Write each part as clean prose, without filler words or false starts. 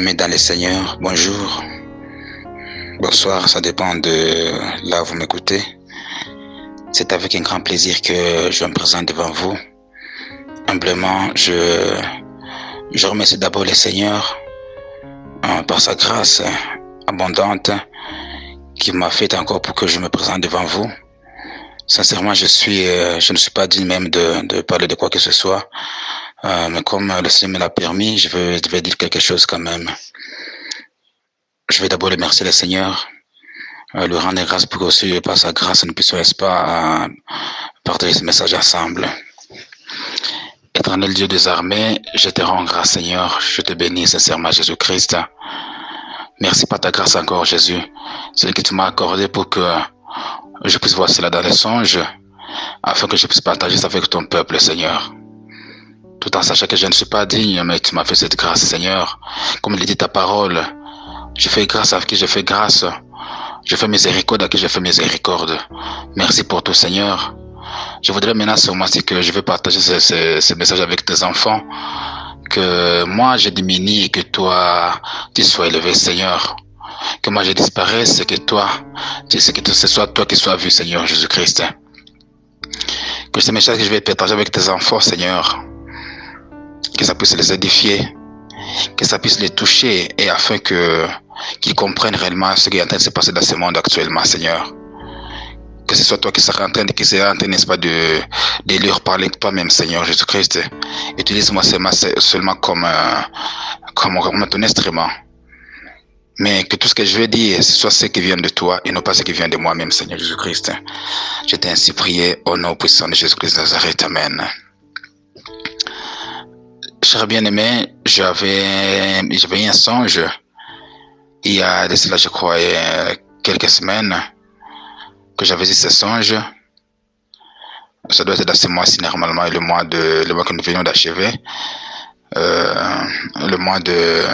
Bien-aimés dans le Seigneur, bonjour, bonsoir, ça dépend de là où vous m'écoutez. C'est avec un grand plaisir que je me présente devant vous. Humblement, je remercie d'abord le Seigneur par sa grâce abondante qui m'a fait encore pour que je me présente devant vous. Sincèrement, je ne suis pas digne même de parler de quoi que ce soit, mais comme le Seigneur me l'a permis, je vais dire quelque chose quand même. Je vais d'abord remercier le Seigneur, lui rendre grâce pour que aussi par sa grâce nous puissions, n'est-ce pas, partager ce message ensemble. Éternel Dieu des armées, je te rends grâce Seigneur, je te bénis sincèrement Jésus-Christ. Merci par ta grâce encore Jésus, celui que tu m'as accordé pour que je puisse voir cela dans les songes, afin que je puisse partager ça avec ton peuple Seigneur. Tout en sachant que je ne suis pas digne, mais tu m'as fait cette grâce Seigneur. Comme il dit ta parole, je fais grâce à qui je fais grâce, je fais miséricorde à qui je fais miséricorde. Merci pour tout Seigneur. Je voudrais maintenant ce mois-ci que je vais partager ce message avec tes enfants, que moi je diminue et que toi tu sois élevé Seigneur. Que moi je disparaisse et que toi, ce soit toi qui sois vu Seigneur Jésus-Christ. Que ce message que je vais partager avec tes enfants Seigneur, que ça puisse les édifier, que ça puisse les toucher et afin qu'ils comprennent réellement ce qui est en train de se passer dans ce monde actuellement Seigneur. Que ce soit toi qui seras en train, n'est-ce pas, de leur parler toi-même, Seigneur Jésus-Christ. Utilise-moi seulement comme ton instrument. Mais que tout ce que je vais dire, ce soit ce qui vient de toi et non pas ce qui vient de moi-même, Seigneur Jésus-Christ. Je t'ai ainsi prié au nom puissant de Jésus-Christ de Nazareth. Amen. Cher bien-aimé, j'avais eu un songe il y a de cela, je crois, quelques semaines, que j'avais eu ce songe. Ça doit être dans ce mois-ci normalement, le mois que nous venons d'achever, le mois de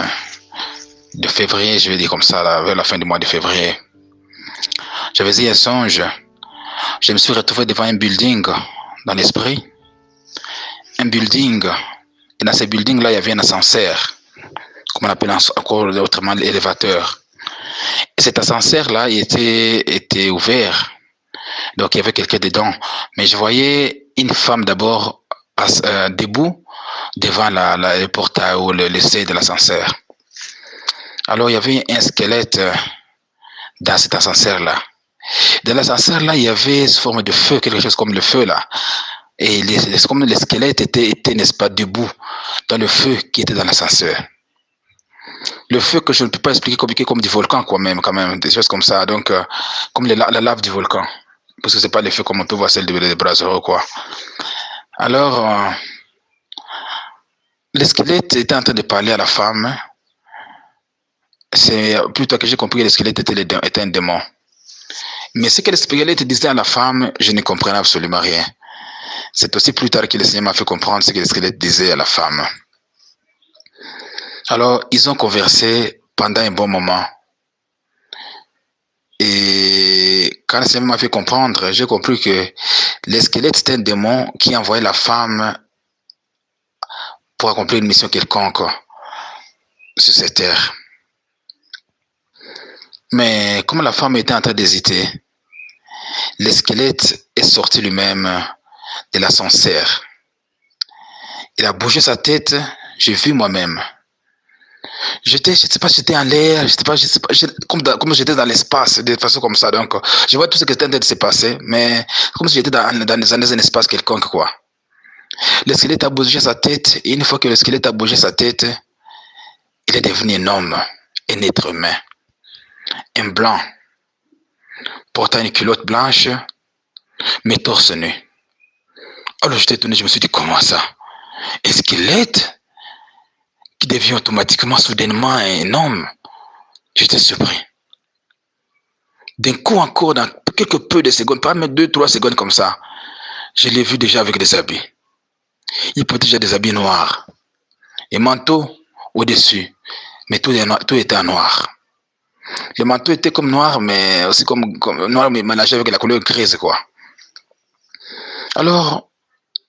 février, je vais dire comme ça, là, vers la fin du mois de février. J'avais eu un songe. Je me suis retrouvé devant un building dans l'esprit, un building, et dans ce building là il y avait un ascenseur, comme on appelle encore autrement l'élévateur. Et cet ascenseur là il était ouvert. Donc il y avait quelqu'un dedans, mais je voyais une femme d'abord debout devant le portail ou le seuil de l'ascenseur. Alors il y avait un squelette dans cet ascenseur là. Dans l'ascenseur là il y avait sous forme de feu, quelque chose comme le feu là. Et comme le squelette était, n'est-ce pas, debout dans le feu qui était dans l'ascenseur. Le feu que je ne peux pas expliquer comme du volcan quand même, des choses comme ça. Donc comme la lave du volcan. Parce que c'est pas le feu comme on peut voir celle de brasero quoi. Alors le squelette était en train de parler à la femme. C'est plus tard que j'ai compris que le squelette était un démon. Mais ce que le squelette disait à la femme, je ne comprenais absolument rien. C'est aussi plus tard que le Seigneur m'a fait comprendre ce que le squelette disait à la femme. Alors ils ont conversé pendant un bon moment. Et quand le Seigneur m'a fait comprendre, j'ai compris que le squelette c'était un démon qui envoyait la femme pour accomplir une mission quelconque sur cette terre. Mais comme la femme était en train d'hésiter, le squelette est sorti lui-même de l'ascenseur. Il a bougé sa tête, j'ai vu moi-même. Je ne sais pas si j'étais en l'air, comme j'étais dans l'espace, de façon comme ça. Donc, je vois tout ce qui était en train de se passer, mais comme si j'étais dans un espace quelconque, quoi. Le squelette a bougé sa tête, et une fois que le squelette a bougé sa tête, il est devenu un homme, un être humain, un blanc, portant une culotte blanche, mais torse nu. Alors j'étais étonné, je me suis dit, comment ça? Un squelette qui devient automatiquement, soudainement un homme. J'étais surpris. D'un coup encore, dans quelques peu de secondes, pas même 2-3 secondes comme ça, je l'ai vu déjà avec des habits. Il portait déjà des habits noirs. Et manteau au-dessus. Mais tout était en noir. Le manteau était comme noir, mais aussi comme noir, mais mélangé avec la couleur grise, quoi. Alors,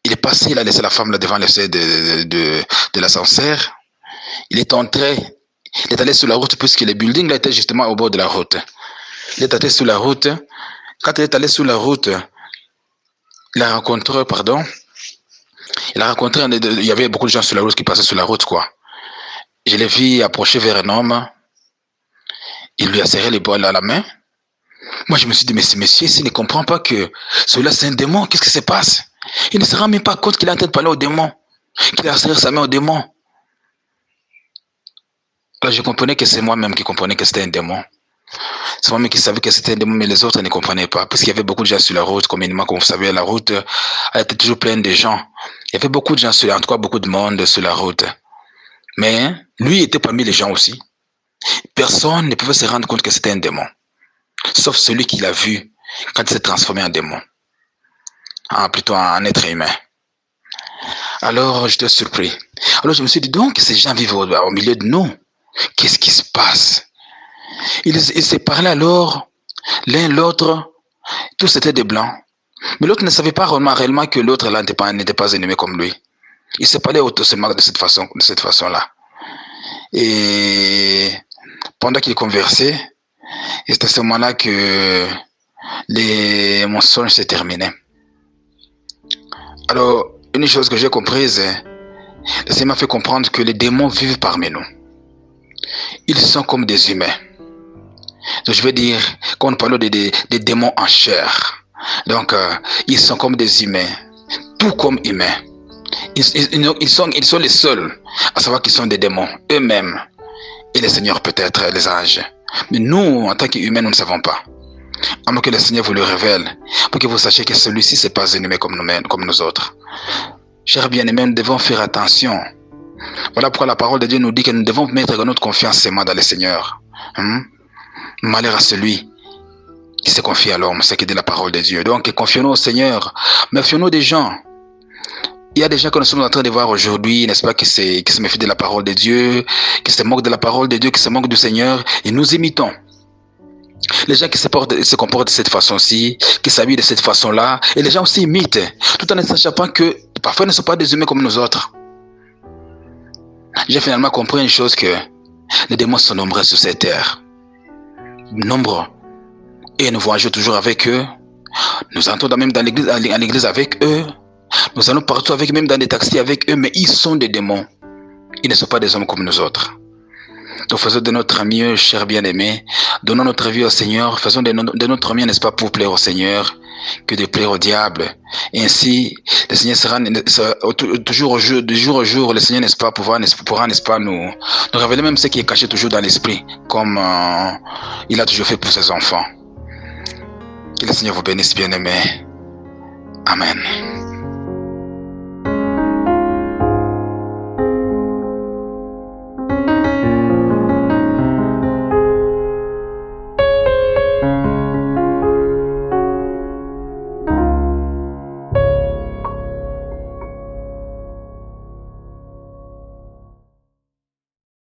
il est passé, il a laissé la femme là devant le seuil de l'ascenseur. Il est entré Il est allé sur la route puisque les buildings là étaient justement au bord de la route. Il est allé sur la route. Quand il est allé sur la route, il a rencontré, il y avait beaucoup de gens sur la route qui passaient sur la route, quoi. Je l'ai vu approcher vers un homme. Il lui a serré les bras à la main. Moi, je me suis dit, mais ce monsieur, s'il ne comprend pas que celui-là, c'est un démon, qu'est-ce qui se passe? Il ne se rend même pas compte qu'il est en train de parler au démon, qu'il a serré sa main au démon. Alors, je comprenais que c'est moi-même qui comprenais que c'était un démon. C'est moi-même qui savais que c'était un démon, mais les autres ne comprenaient pas. Parce qu'il y avait beaucoup de gens sur la route, communément, comme vous savez, la route, elle était toujours pleine de gens. Il y avait beaucoup de gens sur la route, en tout cas, beaucoup de monde sur la route. Mais lui était parmi les gens aussi. Personne ne pouvait se rendre compte que c'était un démon. Sauf celui qui l'a vu quand il s'est transformé en démon. Plutôt en être humain. Alors, j'étais surpris. Alors, je me suis dit, donc, ces gens vivent au milieu de nous. Qu'est-ce qui se passe? Ils se parlaient alors, l'un l'autre, tous étaient des blancs. Mais l'autre ne savait pas réellement que l'autre là n'était pas ennemi comme lui. Ils se parlaient seulement de cette façon-là. Et pendant qu'ils conversaient, c'est à ce moment-là que mon songe s'est terminé. Alors, une chose que j'ai comprise, le Seigneur m'a fait comprendre que les démons vivent parmi nous. Ils sont comme des humains. Donc, je veux dire, quand on parle des démons en chair, donc ils sont comme des humains, tout comme humains. Ils sont les seuls à savoir qu'ils sont des démons, eux-mêmes, et les seigneurs peut-être, les anges. Mais nous, en tant qu'humains, nous ne savons pas. À moins que le Seigneur vous le révèle, pour que vous sachiez que celui-ci, ce n'est pas un humain comme nous autres. Chers bien-aimés, nous devons faire attention. Voilà pourquoi la parole de Dieu nous dit que nous devons mettre notre confiance seulement dans le Seigneur. Malheur à celui qui se confie à l'homme, c'est ce qui dit la parole de Dieu. Donc, confions-nous au Seigneur. Méfions-nous des gens. Il y a des gens que nous sommes en train de voir aujourd'hui, n'est-ce pas, qui se méfient de la parole de Dieu, qui se moquent de la parole de Dieu, qui se moquent du Seigneur, et nous imitons. Les gens qui se comportent de cette façon-ci, qui s'habillent de cette façon-là, et les gens aussi imitent, tout en ne sachant pas que parfois ils ne sont pas des humains comme nous autres. J'ai finalement compris une chose, que les démons sont nombreux sur cette terre. Nombreux. Et nous voyageons toujours avec eux. Nous entrons même dans l'église avec eux. Nous allons partout avec eux, même dans des taxis avec eux, mais ils sont des démons. Ils ne sont pas des hommes comme nous autres. Donc faisons de notre mieux, chers bien-aimés, donnons notre vie au Seigneur, faisons de notre mieux, n'est-ce pas, pour plaire au Seigneur, que de plaire au diable. Et ainsi, le Seigneur sera toujours du jour au jour, le Seigneur, n'est-ce pas, pourra, n'est-ce pas, nous révéler même ce qui est caché toujours dans l'esprit, comme il a toujours fait pour ses enfants. Que le Seigneur vous bénisse, bien-aimés. Amen.